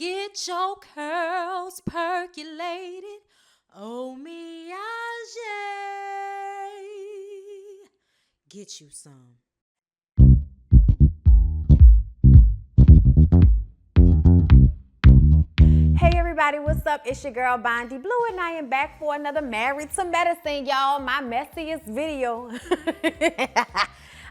Get your curls percolated. Oh, Miage. Get you some. Hey everybody, what's up? It's your girl Bondy Blue and I am back for another Married to Medicine, y'all. My messiest video.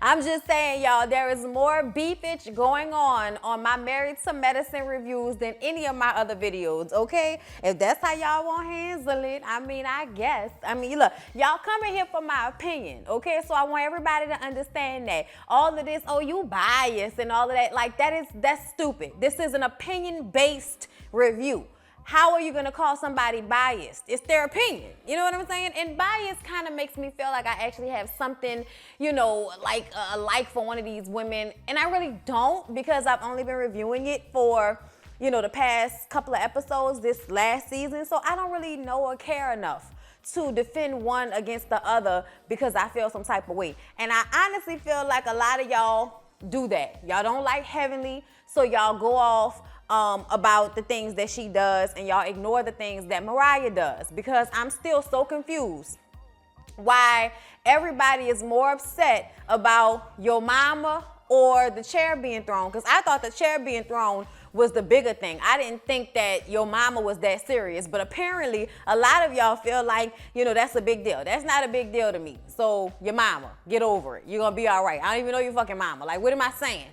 I'm just saying, y'all, there is more beefage going on my Married to Medicine reviews than any of my other videos, okay? If that's how y'all want to handle it, I guess. Look, y'all coming here for my opinion, okay? So I want everybody to understand that. All of this, oh, you biased and all of that, like that's stupid. This is an opinion-based review. How are you gonna call somebody biased? It's their opinion. You know what I'm saying? And bias kind of makes me feel like I actually have something, like a like for one of these women. And I really don't, because I've only been reviewing it for, the past couple of episodes this last season. So I don't really know or care enough to defend one against the other because I feel some type of way. And I honestly feel like a lot of y'all do that. Y'all don't like Heavenly, so y'all go off about the things that she does and y'all ignore the things that Mariah does, because I'm still so confused why everybody is more upset about your mama or the chair being thrown, because I thought the chair being thrown was the bigger thing. I didn't think that your mama was that serious, but apparently a lot of y'all feel like, that's a big deal. That's not a big deal to me. So your mama, get over it. You're gonna be all right. I don't even know your fucking mama. Like, what am I saying?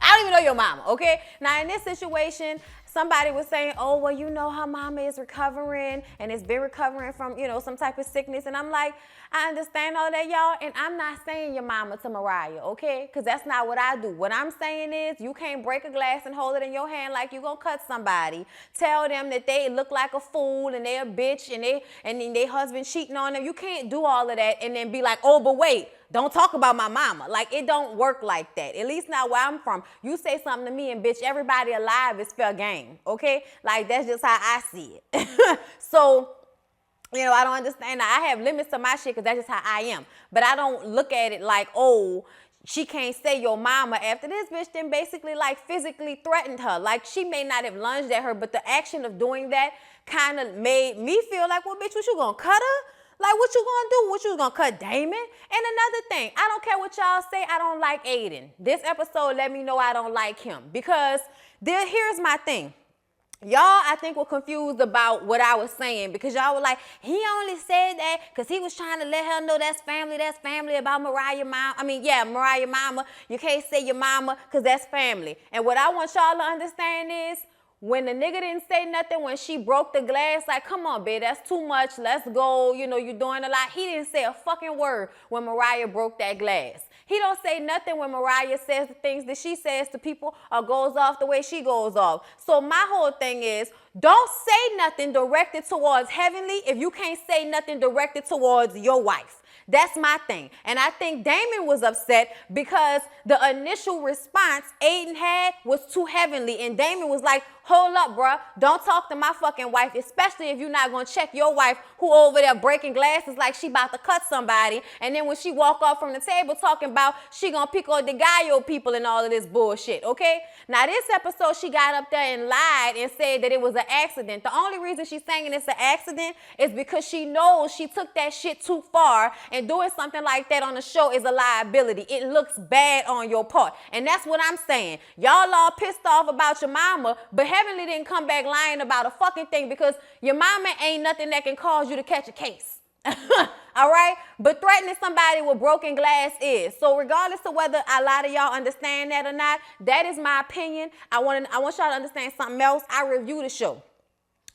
I don't even know your mama, okay? Now, in this situation, somebody was saying, oh, well, her mama is recovering and has been recovering from, some type of sickness. And I'm like, I understand all that, y'all. And I'm not saying your mama to Mariah, okay? Because that's not what I do. What I'm saying is you can't break a glass and hold it in your hand like you gonna cut somebody. Tell them that they look like a fool and they a bitch and then their husband cheating on them. You can't do all of that and then be like, oh, but wait, don't talk about my mama. Like, it don't work like that. At least not where I'm from. You say something to me and bitch, everybody alive is fair game, okay? Like, that's just how I see it. So, I don't understand. I have limits to my shit because that's just how I am. But I don't look at it like, oh, she can't say your mama after this bitch then basically like physically threatened her. Like, she may not have lunged at her, but the action of doing that kind of made me feel like, well, bitch, what you gonna cut her? Like, what you gonna do? What you gonna cut Damon? And another thing, I don't care what y'all say, I don't like Aiden. This episode let me know I don't like him, because here's my thing. Y'all, I think, were confused about what I was saying, because y'all were like, he only said that because he was trying to let her know that's family about Mariah mama. Mariah mama. You can't say your mama because that's family. And what I want y'all to understand is, when the nigga didn't say nothing when she broke the glass, like, come on, babe, that's too much. Let's go. You're doing a lot. He didn't say a fucking word when Mariah broke that glass. He don't say nothing when Mariah says the things that she says to people or goes off the way she goes off. So my whole thing is, don't say nothing directed towards Heavenly if you can't say nothing directed towards your wife. That's my thing. And I think Damon was upset because the initial response Aiden had was too Heavenly. And Damon was like, hold up, bruh. Don't talk to my fucking wife, especially if you're not going to check your wife who over there breaking glasses like she about to cut somebody. And then when she walk off from the table talking about she going to pick on the Gallo people and all of this bullshit, okay? Now, this episode, she got up there and lied and said that it was an accident. The only reason she's saying it's an accident is because she knows she took that shit too far, and doing something like that on the show is a liability. It looks bad on your part. And that's what I'm saying. Y'all all pissed off about your mama, but Heavenly didn't come back lying about a fucking thing, because your mama ain't nothing that can cause you to catch a case. All right? But threatening somebody with broken glass is. So regardless of whether a lot of y'all understand that or not, that is my opinion. I want y'all to understand something else. I review the show.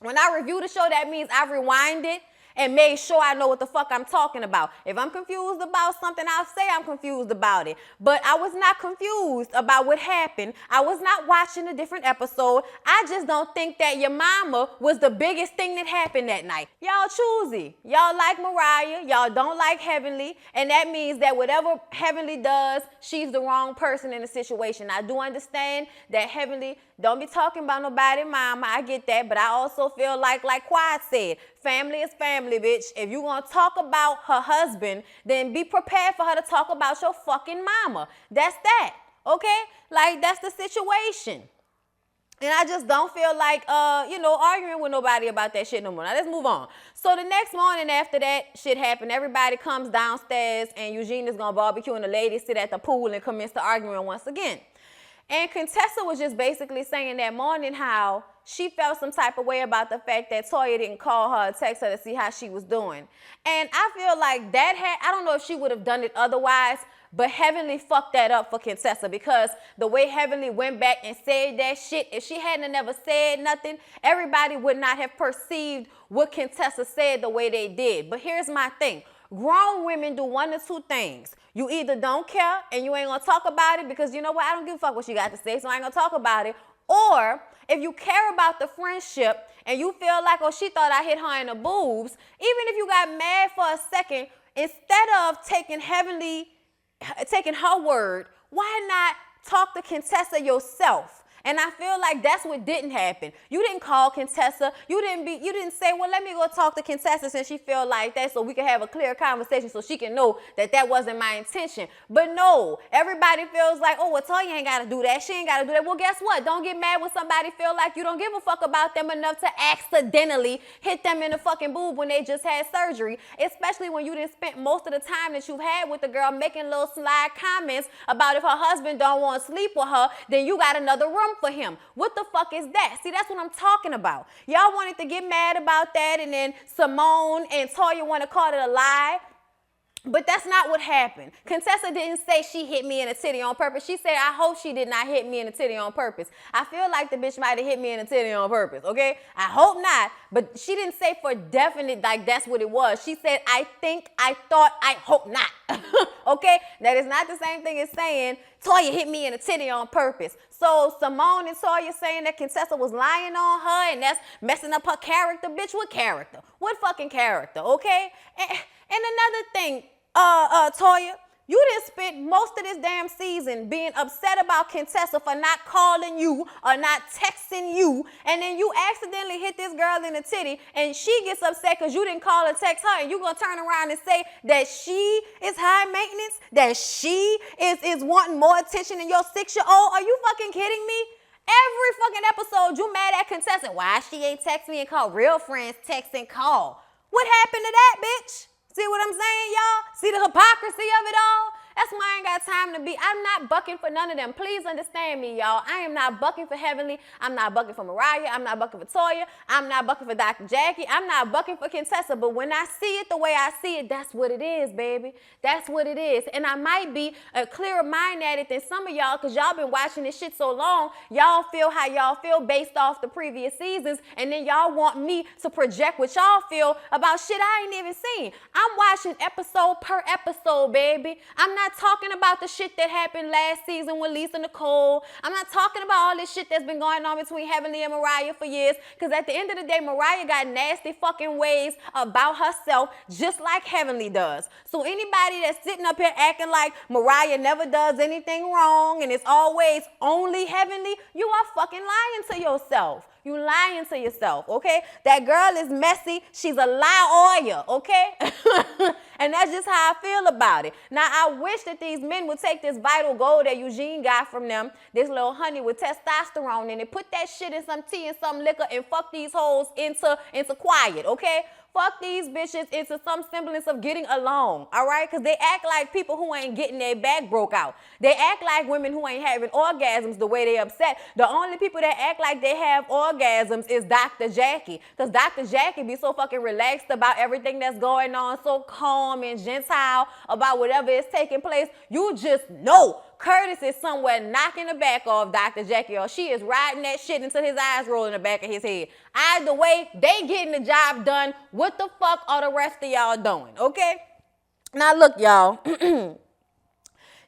When I review the show, that means I rewind it and made sure I know what the fuck I'm talking about. If I'm confused about something, I'll say I'm confused about it. But I was not confused about what happened. I was not watching a different episode. I just don't think that your mama was the biggest thing that happened that night. Y'all choosy. Y'all like Mariah. Y'all don't like Heavenly. And that means that whatever Heavenly does, she's the wrong person in the situation. I do understand that Heavenly don't be talking about nobody mama. I get that. But I also feel like Quad said, family is family, bitch. If you gonna talk about her husband, then be prepared for her to talk about your fucking mama. That's that, okay? Like, that's the situation. And I just don't feel like, arguing with nobody about that shit no more. Now, let's move on. So the next morning after that shit happened, everybody comes downstairs and Eugene is going to barbecue and the ladies sit at the pool and commence the arguing once again. And Contessa was just basically saying that morning how she felt some type of way about the fact that Toya didn't call her or text her to see how she was doing. And I feel like I don't know if she would have done it otherwise, but Heavenly fucked that up for Contessa, because the way Heavenly went back and said that shit, if she hadn't never said nothing, everybody would not have perceived what Contessa said the way they did. But here's my thing. Grown women do one of two things. You either don't care and you ain't gonna talk about it because you know what, I don't give a fuck what you got to say, so I ain't gonna talk about it. Or if you care about the friendship and you feel like, oh, she thought I hit her in the boobs, even if you got mad for a second, instead of taking her word, why not talk to Contessa yourself? And I feel like that's what didn't happen. You didn't call Contessa. You didn't say, well, let me go talk to Contessa since she feel like that so we can have a clear conversation so she can know that that wasn't my intention. But no, everybody feels like, oh, well, Toya ain't got to do that. She ain't got to do that. Well, guess what? Don't get mad when somebody feel like you don't give a fuck about them enough to accidentally hit them in the fucking boob when they just had surgery, especially when you done spent most of the time that you've had with the girl making little slide comments about if her husband don't want to sleep with her, then you got another room for him. What the fuck is that? See, that's what I'm talking about. Y'all wanted to get mad about that, and then Simone and Toya want to call it a lie. But that's not what happened. Contessa didn't say she hit me in the titty on purpose. She said, I hope she did not hit me in the titty on purpose. I feel like the bitch might have hit me in the titty on purpose, okay? I hope not. But she didn't say for definite like that's what it was. She said, I think, I thought, I hope not. Okay? That is not the same thing as saying, Toya hit me in the titty on purpose. So Simone and Toya saying that Contessa was lying on her and that's messing up her character. Bitch, what character? What fucking character, okay? And another thing, Toya, you done spent most of this damn season being upset about Contessa for not calling you or not texting you, and then you accidentally hit this girl in the titty, and she gets upset because you didn't call or text her, and you gonna turn around and say that she is high maintenance, that she is wanting more attention than your 6-year-old? Are you fucking kidding me? Every fucking episode, you mad at Contessa. Why she ain't text me and call? Real friends text and call. What happened to that, bitch? See what I'm saying, y'all? See the hypocrisy of it all? That's why I ain't got time to be. I'm not bucking for none of them. Please understand me, y'all. I am not bucking for Heavenly. I'm not bucking for Mariah. I'm not bucking for Toya. I'm not bucking for Dr. Jackie. I'm not bucking for Contessa. But when I see it the way I see it, that's what it is, baby. That's what it is. And I might be a clearer mind at it than some of y'all because y'all been watching this shit so long. Y'all feel how y'all feel based off the previous seasons. And then y'all want me to project what y'all feel about shit I ain't even seen. I'm watching episode per episode, baby. I'm not talking about the shit that happened last season with Lisa Nicole. I'm not talking about all this shit that's been going on between Heavenly and Mariah for years. Because at the end of the day, Mariah got nasty fucking ways about herself just like Heavenly does. So anybody that's sitting up here acting like Mariah never does anything wrong and it's always only Heavenly, you are fucking lying to yourself. You lying to yourself, okay? That girl is messy. She's a liar, okay? And that's just how I feel about it. Now, I wish that these men would take this vital gold that Eugene got from them, this little honey with testosterone in it, put that shit in some tea and some liquor and fuck these hoes into quiet, okay? Fuck these bitches into some semblance of getting along, all right? Because they act like people who ain't getting their back broke out. They act like women who ain't having orgasms the way they upset. The only people that act like they have orgasms is Dr. Jackie. Because Dr. Jackie be so fucking relaxed about everything that's going on, so calm and gentile about whatever is taking place. You just know Curtis is somewhere knocking the back off Dr. Jackie, or she is riding that shit until his eyes roll in the back of his head. Either way, they getting the job done. What the fuck are the rest of y'all doing, okay? Now, look, y'all.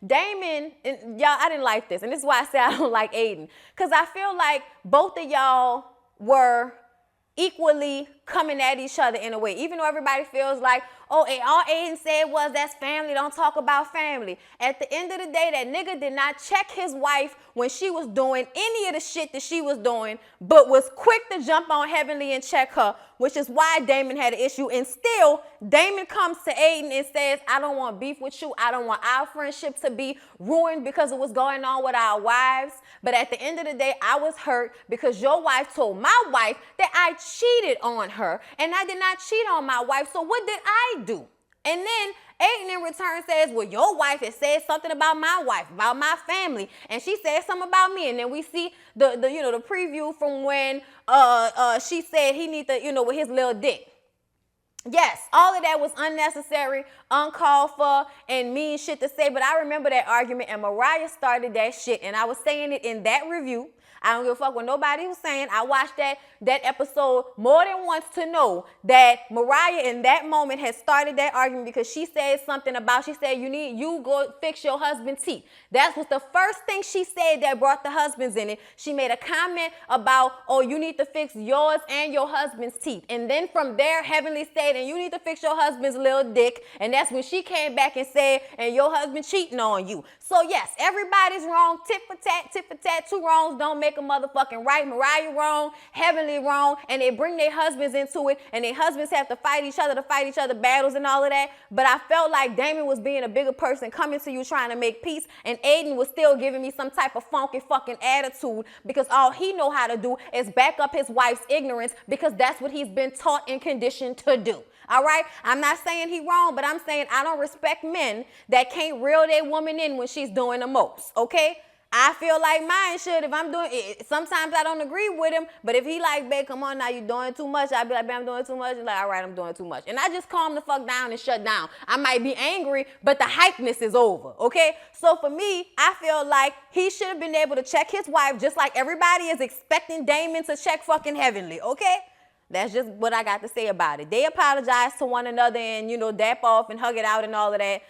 Damon, and y'all, I didn't like this, and this is why I say I don't like Aiden, because I feel like both of y'all were equally coming at each other in a way. Even though everybody feels like, oh, all Aiden said was that's family, don't talk about family. At the end of the day, that nigga did not check his wife when she was doing any of the shit that she was doing, but was quick to jump on Heavenly and check her, which is why Damon had an issue. And still, Damon comes to Aiden and says, I don't want beef with you. I don't want our friendship to be ruined because of what's going on with our wives. But at the end of the day, I was hurt because your wife told my wife that I cheated on her, and I did not cheat on my wife. So what did I do? And then Aiden in return says, well, your wife has said something about my wife, about my family, and she said something about me. And then we see the preview from when she said he need to, with his little dick. Yes, all of that was unnecessary, uncalled for, and mean shit to say. But I remember that argument, and Mariah started that shit, and I was saying it in that review. I don't give a fuck what nobody was saying. I watched that episode more than once to know that Mariah in that moment had started that argument because she said something about, she said, you go fix your husband's teeth. That was the first thing she said that brought the husbands in it. She made a comment about, oh, you need to fix yours and your husband's teeth. And then from there, Heavenly said, and you need to fix your husband's little dick. And that's when she came back and said, and your husband cheating on you. So yes, everybody's wrong. Tit for tat, two wrongs don't make a motherfucking right. Mariah wrong, Heavenly wrong, and they bring their husbands into it, and their husbands have to fight each other battles and all of that. But I felt like Damon was being a bigger person, coming to you trying to make peace, and Aiden was still giving me some type of funky fucking attitude because all he know how to do is back up his wife's ignorance because that's what he's been taught and conditioned to do. All right? I'm not saying he wrong, but I'm saying I don't respect men that can't reel their woman in when she's doing the most, okay? I feel like mine should if I'm doing it. Sometimes I don't agree with him, but if he like, babe, come on now, you doing too much, I'd be like, babe, I'm doing too much. He's like, all right, I'm doing too much. And I just calm the fuck down and shut down. I might be angry, but the hypeness is over, okay? So for me, I feel like he should have been able to check his wife just like everybody is expecting Damon to check fucking Heavenly, okay? That's just what I got to say about it. They apologize to one another and, dap off and hug it out and all of that.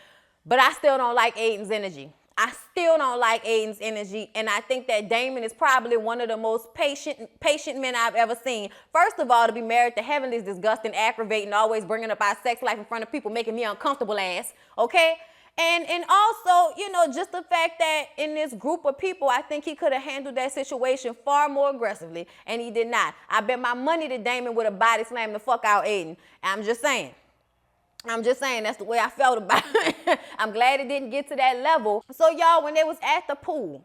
But I still don't like Aiden's energy. I still don't like Aiden's energy. And I think that Damon is probably one of the most patient men I've ever seen. First of all, to be married to Heavenly is disgusting, aggravating, always bringing up our sex life in front of people, making me uncomfortable ass. Okay? And also, just the fact that in this group of people, I think he could have handled that situation far more aggressively, and he did not. I bet my money that Damon would have body slammed the fuck out Aiden. I'm just saying that's the way I felt about it. I'm glad it didn't get to that level. So, y'all, when they was at the pool,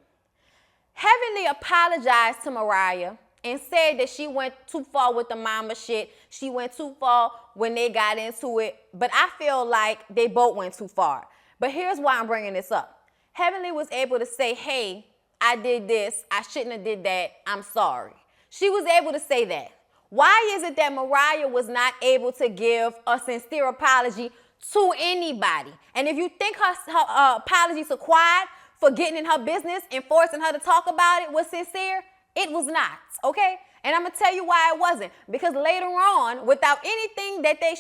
Heavenly apologized to Mariah and said that she went too far with the mama shit. She went too far when they got into it. But I feel like they both went too far. But here's why I'm bringing this up. Heavenly was able to say, hey, I did this. I shouldn't have did that. I'm sorry. She was able to say that. Why is it that Mariah was not able to give a sincere apology to anybody? And if you think her apologies are quiet for getting in her business and forcing her to talk about it was sincere, it was not, okay? And I'm going to tell you why it wasn't. Because later on, without anything that they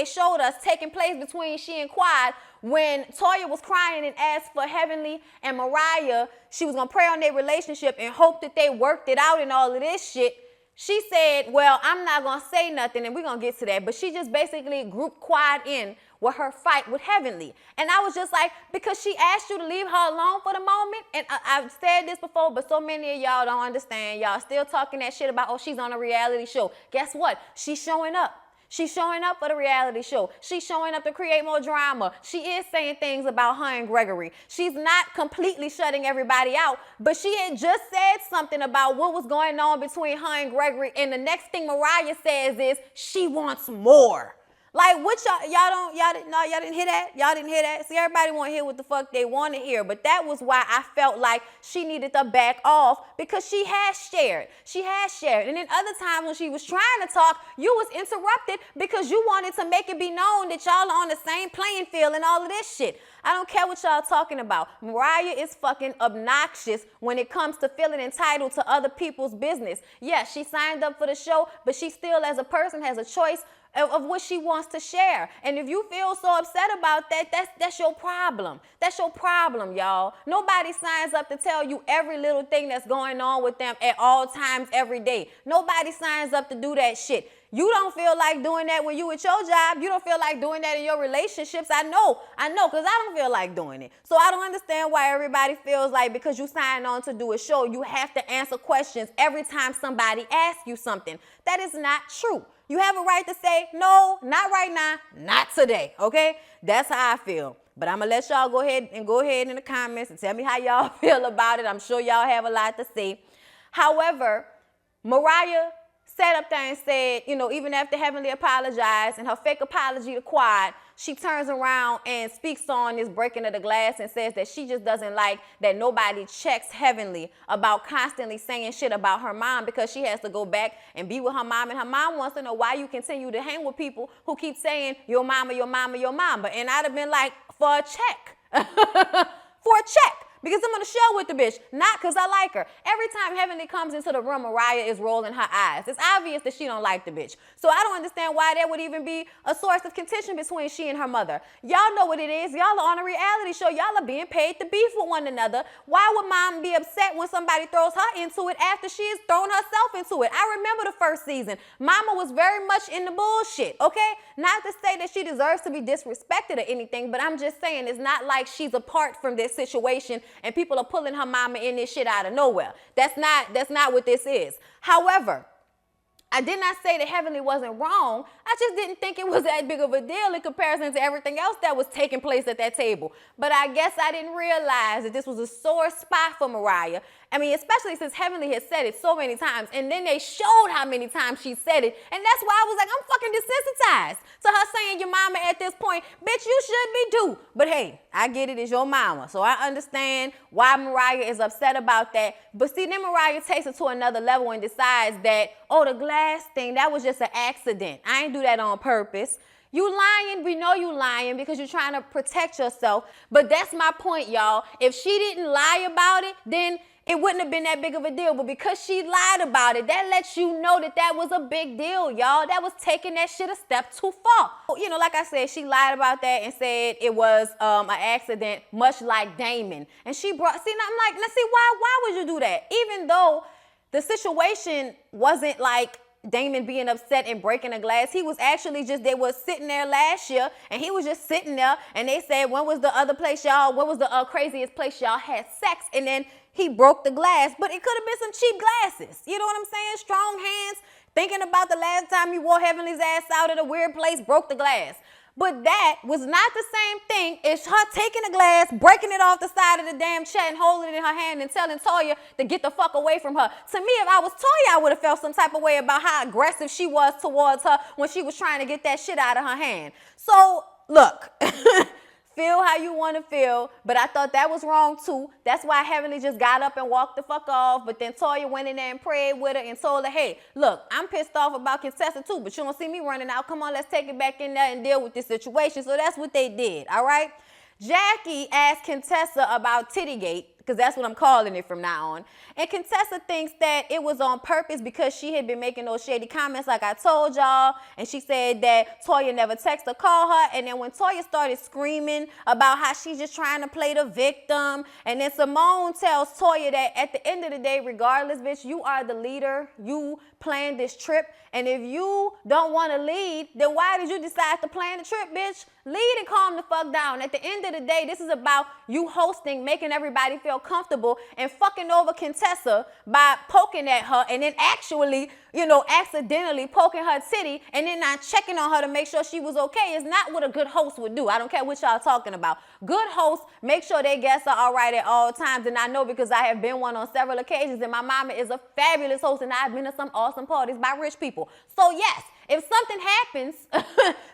showed us taking place between she and Quad, when Toya was crying and asked for Heavenly and Mariah, she was going to pray on their relationship and hope that they worked it out and all of this shit. She said, well, I'm not going to say nothing, and we're going to get to that. But she just basically grouped Quad in with her fight with Heavenly. And I was just like, because she asked you to leave her alone for the moment. And I've said this before, but so many of y'all don't understand. Y'all still talking that shit about, oh, she's on a reality show. Guess what? She's showing up. She's showing up for the reality show. She's showing up to create more drama. She is saying things about her and Gregory. She's not completely shutting everybody out, but she had just said something about what was going on between her and Gregory, and the next thing Mariah says is she wants more. Like, what y'all didn't hear that? Y'all didn't hear that? See, everybody want to hear what the fuck they want to hear, but that was why I felt like she needed to back off, because she has shared. She has shared. And then other times when she was trying to talk, you was interrupted because you wanted to make it be known that y'all are on the same playing field and all of this shit. I don't care what y'all talking about. Mariah is fucking obnoxious when it comes to feeling entitled to other people's business. Yes, she signed up for the show, but she still, as a person, has a choice of what she wants to share. And if you feel so upset about that, that's your problem. That's your problem, y'all. Nobody signs up to tell you every little thing that's going on with them at all times, every day. Nobody signs up to do that shit. You don't feel like doing that when you at your job. You don't feel like doing that in your relationships. I know, because I don't feel like doing it. So I don't understand why everybody feels like because you signed on to do a show, you have to answer questions every time somebody asks you something. That is not true. You have a right to say, no, not right now, not today, okay? That's how I feel. But I'm going to let y'all go ahead in the comments and tell me how y'all feel about it. I'm sure y'all have a lot to say. However, Mariah sat up there and said, even after Heavenly apologized and her fake apology to Quad, she turns around and speaks on this breaking of the glass and says that she just doesn't like that nobody checks Heavenly about constantly saying shit about her mom because she has to go back and be with her mom. And her mom wants to know why you continue to hang with people who keep saying your mama, your mama, your mama. And I'd have been like, for a check. For a check. Because I'm going to show with the bitch, not because I like her. Every time Heavenly comes into the room, Mariah is rolling her eyes. It's obvious that she don't like the bitch. So I don't understand why there would even be a source of contention between she and her mother. Y'all know what it is. Y'all are on a reality show. Y'all are being paid to beef with one another. Why would mom be upset when somebody throws her into it after she has thrown herself into it? I remember the first season. Mama was very much in the bullshit, okay? Not to say that she deserves to be disrespected or anything, but I'm just saying it's not like she's apart from this situation and people are pulling her mama in this shit out of nowhere. That's not what this is. However, I did not say that Heavenly wasn't wrong. I just didn't think it was that big of a deal in comparison to everything else that was taking place at that table. But I guess I didn't realize that this was a sore spot for Mariah. I mean, especially since Heavenly had said it so many times, and then they showed how many times she said it, and that's why I was like, I'm fucking desensitized to her saying your mama at this point. Bitch, you should be due. But hey, I get it, it's your mama, so I understand why Mariah is upset about that. But see, then Mariah takes it to another level and decides that, oh, the glass thing, that was just an accident. I ain't do that on purpose. You lying, we know you lying because you're trying to protect yourself. But that's my point, y'all. If she didn't lie about it, then it wouldn't have been that big of a deal. But because she lied about it, that lets you know that that was a big deal, y'all. That was taking that shit a step too far. Like I said, she lied about that and said it was an accident, much like Damon. And she brought, see, now I'm like, now see, why would you do that? Even though the situation wasn't like Damon being upset and breaking a glass. He was actually they was sitting there last year and he was just sitting there and they said, when was the craziest place y'all had sex? And then he broke the glass, but it could have been some cheap glasses. You know what I'm saying? Strong hands, thinking about the last time he wore Heavenly's ass out at a weird place, broke the glass. But that was not the same thing as her taking the glass, breaking it off the side of the damn chair and holding it in her hand and telling Toya to get the fuck away from her. To me, if I was Toya, I would have felt some type of way about how aggressive she was towards her when she was trying to get that shit out of her hand. So, look, feel how you want to feel, but I thought that was wrong too. That's why Heavenly just got up and walked the fuck off, but then Toya went in there and prayed with her and told her, hey, look, I'm pissed off about Contessa too, but you don't see me running out. Come on, let's take it back in there and deal with this situation. So that's what they did, all right? Jackie asked Contessa about Tittygate, because that's what I'm calling it from now on. And Contessa thinks that it was on purpose because she had been making those shady comments like I told y'all. And she said that Toya never texted or called her. And then when Toya started screaming about how she's just trying to play the victim. And then Simone tells Toya that at the end of the day, regardless, bitch, you are the leader. You planned this trip. And if you don't want to lead, then why did you decide to plan the trip, bitch? Lead and calm the fuck down. At the end of the day, this is about you hosting, making everybody feel comfortable and fucking over Contessa by poking at her and then actually, accidentally poking her titty and then not checking on her to make sure she was okay is not what a good host would do. I don't care what y'all talking about. Good hosts make sure their guests are all right at all times. And I know because I have been one on several occasions and my mama is a fabulous host and I've been to some awesome parties by rich people. So yes, if something happens,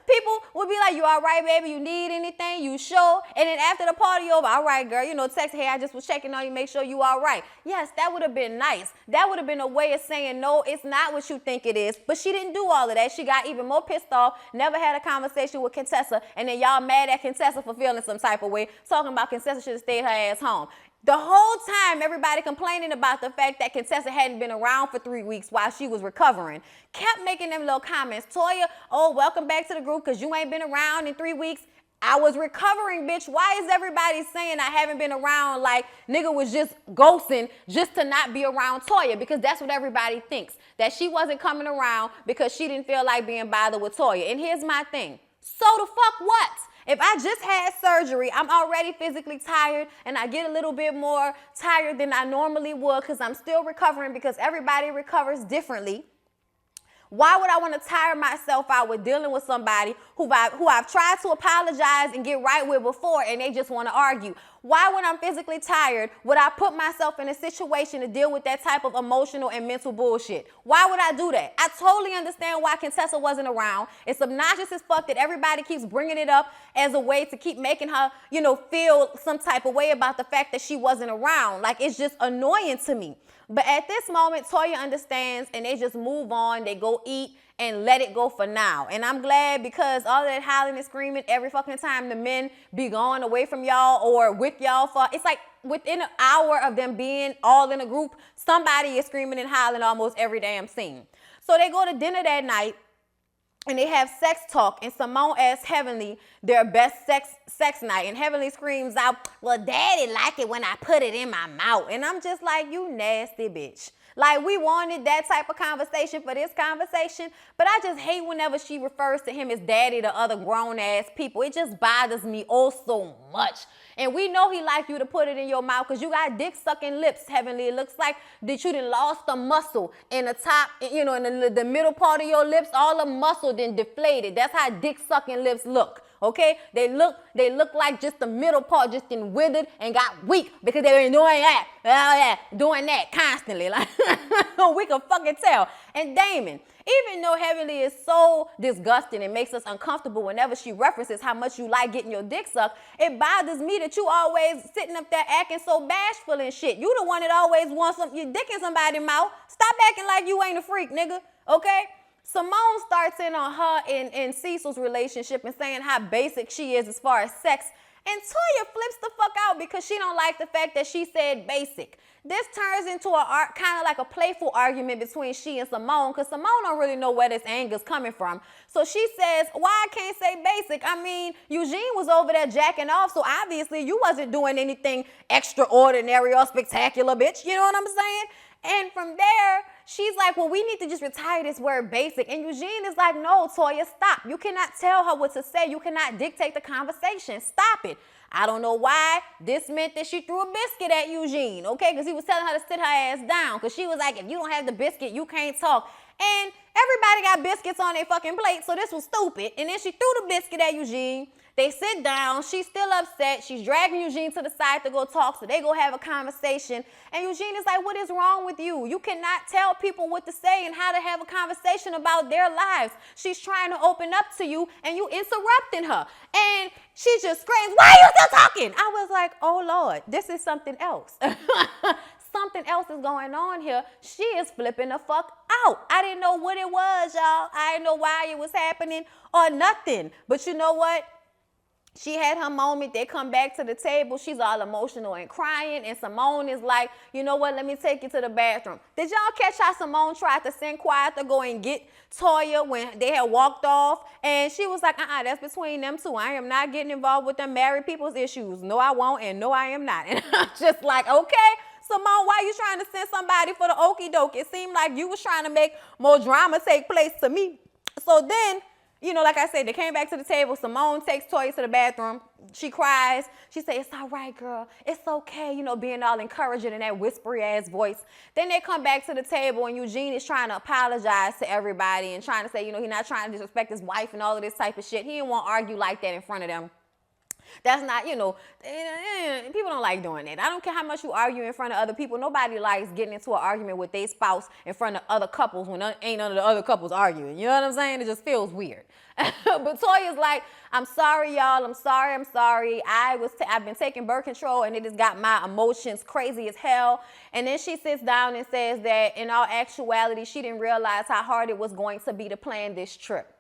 people would be like, you all right, baby? You need anything? You sure? And then after the party over, all right, girl, text, hey, I just was checking on you, make sure you all right. Yes, that would have been nice. That would have been a way of saying, no, it's not what you think it is. But she didn't do all of that. She got even more pissed off, never had a conversation with Contessa, and then y'all mad at Contessa for feeling some type of way, talking about Contessa should have stayed her ass home. The whole time, everybody complaining about the fact that Contessa hadn't been around for 3 weeks while she was recovering, kept making them little comments. Toya, oh, welcome back to the group because you ain't been around in 3 weeks. I was recovering, bitch. Why is everybody saying I haven't been around like nigga was just ghosting just to not be around Toya? Because that's what everybody thinks. That she wasn't coming around because she didn't feel like being bothered with Toya. And here's my thing. So the fuck what? If I just had surgery, I'm already physically tired and I get a little bit more tired than I normally would because I'm still recovering because everybody recovers differently. Why would I want to tire myself out with dealing with somebody who I've tried to apologize and get right with before and they just want to argue? Why, when I'm physically tired, would I put myself in a situation to deal with that type of emotional and mental bullshit? Why would I do that? I totally understand why Contessa wasn't around. It's obnoxious as fuck that everybody keeps bringing it up as a way to keep making her, feel some type of way about the fact that she wasn't around. Like, it's just annoying to me. But at this moment, Toya understands and they just move on. They go eat and let it go for now. And I'm glad because all that hollering and screaming every fucking time the men be going away from y'all or with y'all for, it's like within an hour of them being all in a group, somebody is screaming and hollering almost every damn scene. So they go to dinner that night and they have sex talk, and Simone asks Heavenly their best sex night, and Heavenly screams out, well, Daddy like it when I put it in my mouth. And I'm just like, you nasty bitch. Like, we wanted that type of conversation for this conversation, but I just hate whenever she refers to him as daddy to other grown-ass people. It just bothers me oh so much. And we know he likes you to put it in your mouth because you got dick-sucking lips, Heavenly. It looks like that you done lost the muscle in the top, in the middle part of your lips. All the muscle then deflated. That's how dick-sucking lips look. Okay, they look like just the middle part just then withered and got weak because they been doing that constantly. Like we can fucking tell. And Damon, even though Heavenly is so disgusting and makes us uncomfortable whenever she references how much you like getting your dick sucked, it bothers me that you always sitting up there acting so bashful and shit. You the one that always wants your dick in somebody's mouth. Stop acting like you ain't a freak, nigga. Okay? Simone starts in on her and Cecil's relationship and saying how basic she is as far as sex. And Toya flips the fuck out because she don't like the fact that she said basic. This turns into a kind of like a playful argument between she and Simone because Simone don't really know where this anger's coming from. So she says, why I can't say basic? I mean, Eugene was over there jacking off, so obviously you wasn't doing anything extraordinary or spectacular, bitch. You know what I'm saying? And from there, she's like, well, we need to just retire this word basic. And Eugene is like, no, Toya, stop. You cannot tell her what to say. You cannot dictate the conversation. Stop it. I don't know why this meant that she threw a biscuit at Eugene, okay? Because he was telling her to sit her ass down. Because she was like, if you don't have the biscuit, you can't talk. And everybody got biscuits on their fucking plate, so this was stupid. And then she threw the biscuit at Eugene. They sit down. She's still upset. She's dragging Eugene to the side to go talk, so they go have a conversation. And Eugene is like, what is wrong with you? You cannot tell people what to say and how to have a conversation about their lives. She's trying to open up to you, and you interrupting her. And she just screams, why are you still talking? I was like, oh, Lord, this is something else. Something else is going on here. She is flipping the fuck out. I didn't know what it was, y'all. I didn't know why it was happening or nothing. But you know what? She had her moment. They come back to the table. She's all emotional and crying. And Simone is like, you know what? Let me take you to the bathroom. Did y'all catch how Simone tried to send Quiet to go and get Toya when they had walked off? And she was like, that's between them two. I am not getting involved with them married people's issues. No, I won't. And no, I am not. And I'm just like, okay, Simone, why you trying to send somebody for the okie doke? It seemed like you was trying to make more drama take place to me. So then, like I said, they came back to the table. Simone takes Toya to the bathroom. She cries. She says, it's all right, girl. It's okay, being all encouraging in that whispery ass voice. Then they come back to the table and Eugene is trying to apologize to everybody and trying to say, he's not trying to disrespect his wife and all of this type of shit. He didn't want to argue like that in front of them. That's not, people don't like doing that. I don't care how much you argue in front of other people. Nobody likes getting into an argument with their spouse in front of other couples when ain't none of the other couples arguing. You know what I'm saying? It just feels weird. But Toya's like, I'm sorry, y'all. I'm sorry. I've been taking birth control and it has got my emotions crazy as hell. And then she sits down and says that in all actuality, she didn't realize how hard it was going to be to plan this trip.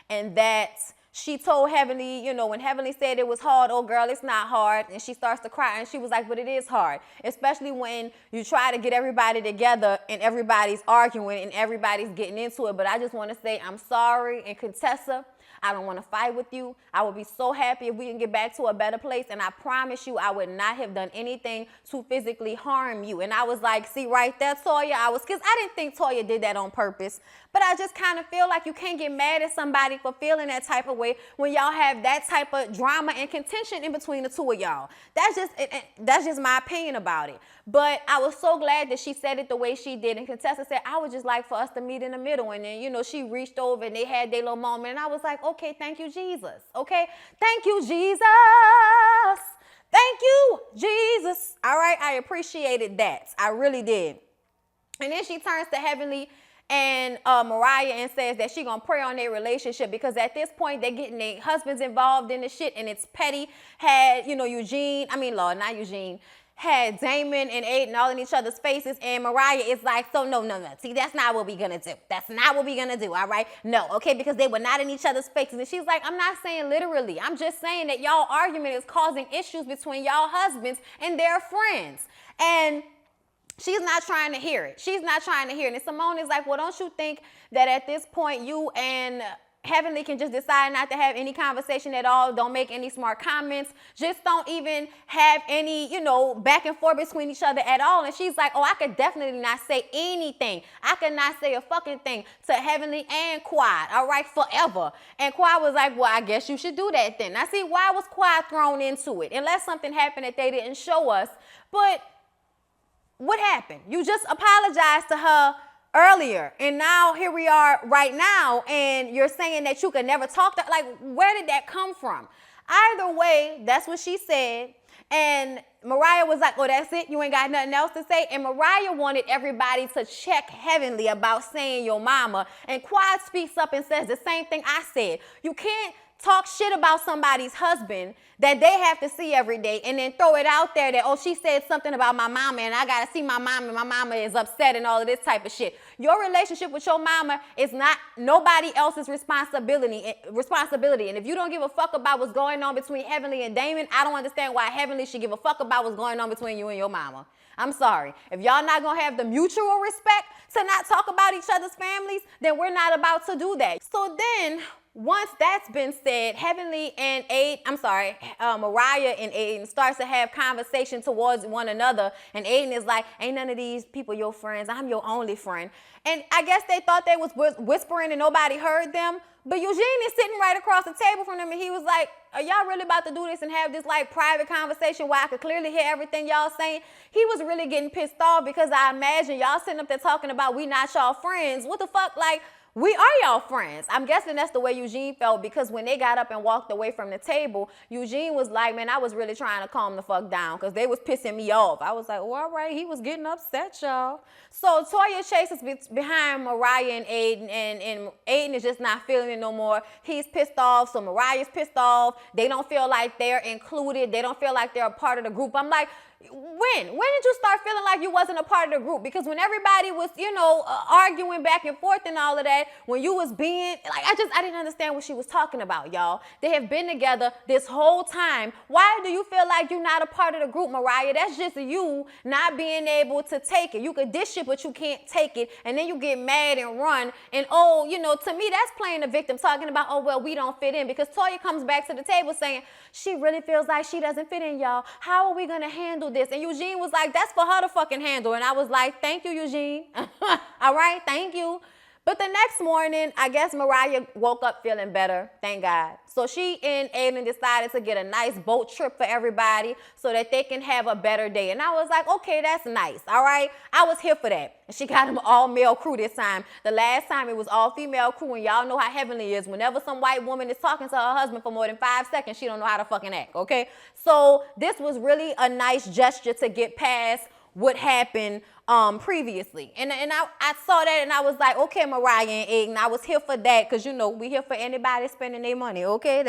And that she told Heavenly, when Heavenly said it was hard, oh, girl, it's not hard. And she starts to cry. And she was like, but it is hard, especially when you try to get everybody together and everybody's arguing and everybody's getting into it. But I just want to say I'm sorry. And Contessa, I don't want to fight with you. I would be so happy if we can get back to a better place. And I promise you, I would not have done anything to physically harm you. And I was like, see right there, Toya, because I didn't think Toya did that on purpose. But I just kind of feel like you can't get mad at somebody for feeling that type of way when y'all have that type of drama and contention in between the two of y'all. That's just my opinion about it. But I was so glad that she said it the way she did. And Contessa said, I would just like for us to meet in the middle. And then, you know, she reached over and they had their little moment. And I was like, okay, thank you, Jesus. Okay, thank you, Jesus. Thank you, Jesus. All right, I appreciated that. I really did. And then she turns to Heavenly and Mariah and says that she gonna pray on their relationship, because at this point they're getting their husbands involved in the shit and it's petty. Had, you know, had Damon and Aiden all in each other's faces, and Mariah is like, so no. See, that's not what we're gonna do. That's not what we're gonna do, all right? No, okay, because they were not in each other's faces. And she's like, I'm not saying literally. I'm just saying that y'all argument is causing issues between y'all husbands and their friends. And she's not trying to hear it. She's not trying to hear it. And Simone is like, well, don't you think that at this point you and Heavenly can just decide not to have any conversation at all? Don't make any smart comments. Just don't even have any, you know, back and forth between each other at all. And she's like, oh, I could definitely not say anything. I could not say a fucking thing to Heavenly and Quad, all right, forever. And Quad was like, well, I guess you should do that then. Now, see, why was Quad thrown into it? Unless something happened that they didn't show us. But what happened? You just apologized to her earlier, and now here we are right now, and you're saying that you could never talk to, like, where did that come from? Either way, that's what she said. And Mariah was like, oh, that's it? You ain't got nothing else to say? And Mariah wanted everybody to check Heavenly about saying your mama. And Quad speaks up and says the same thing I said. You can't talk shit about somebody's husband that they have to see every day and then throw it out there that, oh, she said something about my mama and I got to see my mama and my mama is upset and all of this type of shit. Your relationship with your mama is not nobody else's responsibility. And if you don't give a fuck about what's going on between Heavenly and Damon, I don't understand why Heavenly should give a fuck about what's going on between you and your mama. I'm sorry. If y'all not going to have the mutual respect to not talk about each other's families, then we're not about to do that. So then, once that's been said, Mariah and Aiden starts to have conversation towards one another. And Aiden is like, ain't none of these people your friends. I'm your only friend. And I guess they thought they was whispering and nobody heard them. But Eugene is sitting right across the table from them. And he was like, are y'all really about to do this and have this like private conversation where I could clearly hear everything y'all saying? He was really getting pissed off because I imagine y'all sitting up there talking about we not y'all friends. What the fuck? Like, we are y'all friends. I'm guessing that's the way Eugene felt, because when they got up and walked away from the table, Eugene was like, man, I was really trying to calm the fuck down because they was pissing me off. I was like, well, all right, he was getting upset, y'all. So Toya chases behind Mariah and Aiden, and Aiden is just not feeling it no more. He's pissed off, so Mariah's pissed off. They don't feel like they're included. They don't feel like they're a part of the group. I'm like, when did you start feeling like you wasn't a part of the group? Because when everybody was, arguing back and forth and all of that, when you was being, like, I didn't understand what she was talking about, y'all. They have been together this whole time. Why do you feel like you're not a part of the group, Mariah? That's just you not being able to take it. You could dish it, but you can't take it. And then you get mad and run. And, to me, that's playing the victim, talking about, oh, well, we don't fit in. Because Toya comes back to the table saying, she really feels like she doesn't fit in, y'all. How are we going to handle this? And Eugene was like, that's for her to fucking handle. And I was like, thank you, Eugene. All right, thank you. But the next morning, I guess Mariah woke up feeling better, thank God. So she and Aiden decided to get a nice boat trip for everybody so that they can have a better day. And I was like, okay, that's nice, all right? I was here for that. And she got them all-male crew this time. The last time it was all-female crew, and y'all know how Heavenly is. Whenever some white woman is talking to her husband for more than 5 seconds, she don't know how to fucking act, okay? So this was really a nice gesture to get past what happened previously. And I saw that and I was like, okay, Mariah and Aiden, I was here for that because, we here for anybody spending their money, okay?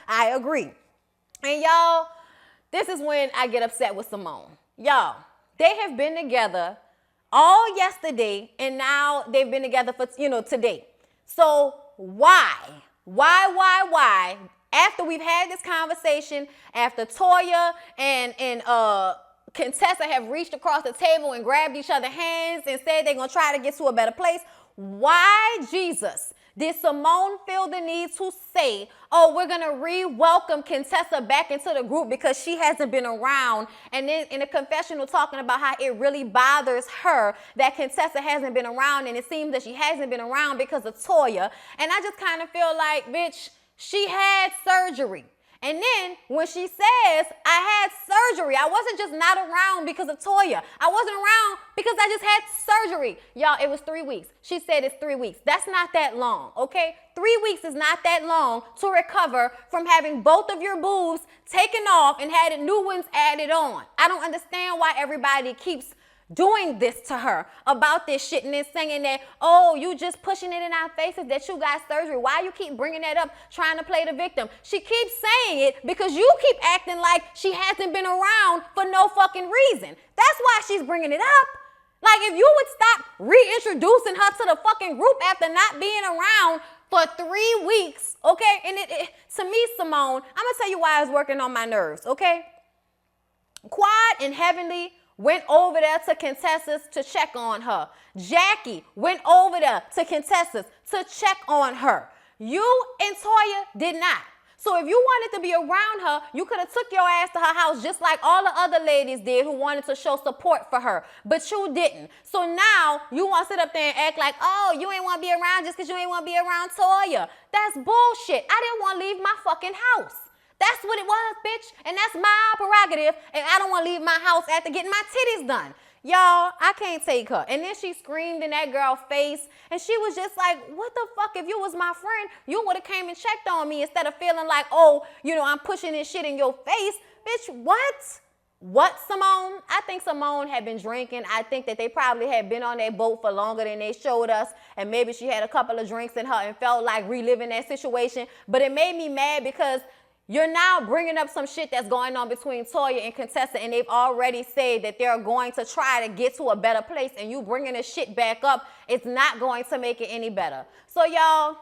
I agree. And y'all, this is when I get upset with Simone. Y'all, they have been together all yesterday and now they've been together for, today. So why? After we've had this conversation, after Toya and Contessa have reached across the table and grabbed each other's hands and said they're going to try to get to a better place, why, Jesus, Did Simone feel the need to say, oh, we're going to re-welcome Contessa back into the group because she hasn't been around? And then in a confessional talking about how it really bothers her that Contessa hasn't been around, and it seems that she hasn't been around because of Toya. And I just kind of feel like, bitch, she had surgery. And then when she says, I had surgery, I wasn't just not around because of Toya. I wasn't around because I just had surgery. Y'all, it was 3 weeks. She said it's 3 weeks. That's not that long, okay? 3 weeks is not that long to recover from having both of your boobs taken off and had new ones added on. I don't understand why everybody keeps doing this to her about this shit and then saying that, oh, you just pushing it in our faces that you got surgery. Why you keep bringing that up, trying to play the victim? She keeps saying it because you keep acting like she hasn't been around for no fucking reason. That's why she's bringing it up. Like, if you would stop reintroducing her to the fucking group after not being around for 3 weeks, okay? And to me, Simone, I'm gonna tell you why it's working on my nerves, okay? Quad and Heavenly went over there to Contessa's to check on her. Jackie went over there to Contessa's to check on her. You and Toya did not. So if you wanted to be around her, you could have took your ass to her house just like all the other ladies did who wanted to show support for her. But you didn't. So now you want to sit up there and act like, oh, you ain't want to be around just because you ain't want to be around Toya. That's bullshit. I didn't want to leave my fucking house. That's what it was, bitch. And that's my prerogative. And I don't want to leave my house after getting my titties done. Y'all, I can't take her. And then she screamed in that girl's face. And she was just like, what the fuck? If you was my friend, you would have came and checked on me instead of feeling like, oh, you know, I'm pushing this shit in your face. Bitch, what? What, Simone? I think Simone had been drinking. I think that they probably had been on that boat for longer than they showed us. And maybe she had a couple of drinks in her and felt like reliving that situation. But it made me mad because you're now bringing up some shit that's going on between Toya and Contessa, and they've already said that they're going to try to get to a better place, and you bringing this shit back up, it's not going to make it any better. So, y'all,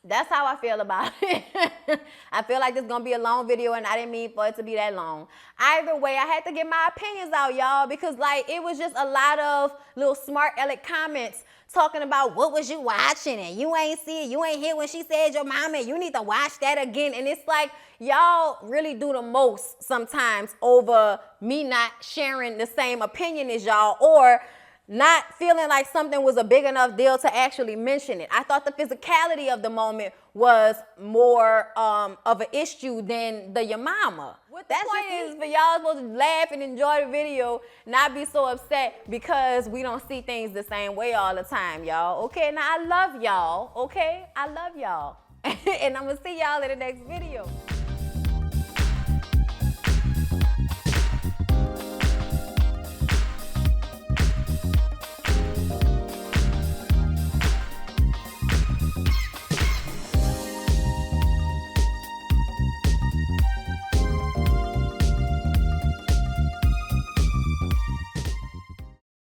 that's how I feel about it. I feel like this is going to be a long video, and I didn't mean for it to be that long. Either way, I had to get my opinions out, y'all, because, like, it was just a lot of little smart aleck comments talking about what was you watching and you ain't see it, you ain't hear when she said your mama, you need to watch that again. And it's like, y'all really do the most sometimes over me not sharing the same opinion as y'all or not feeling like something was a big enough deal to actually mention it. I thought the physicality of the moment was more of an issue than the your mama. That's the point is for y'all supposed to laugh and enjoy the video, not be so upset because we don't see things the same way all the time, y'all. Okay, now I love y'all, okay? I love y'all. And I'm gonna see y'all in the next video.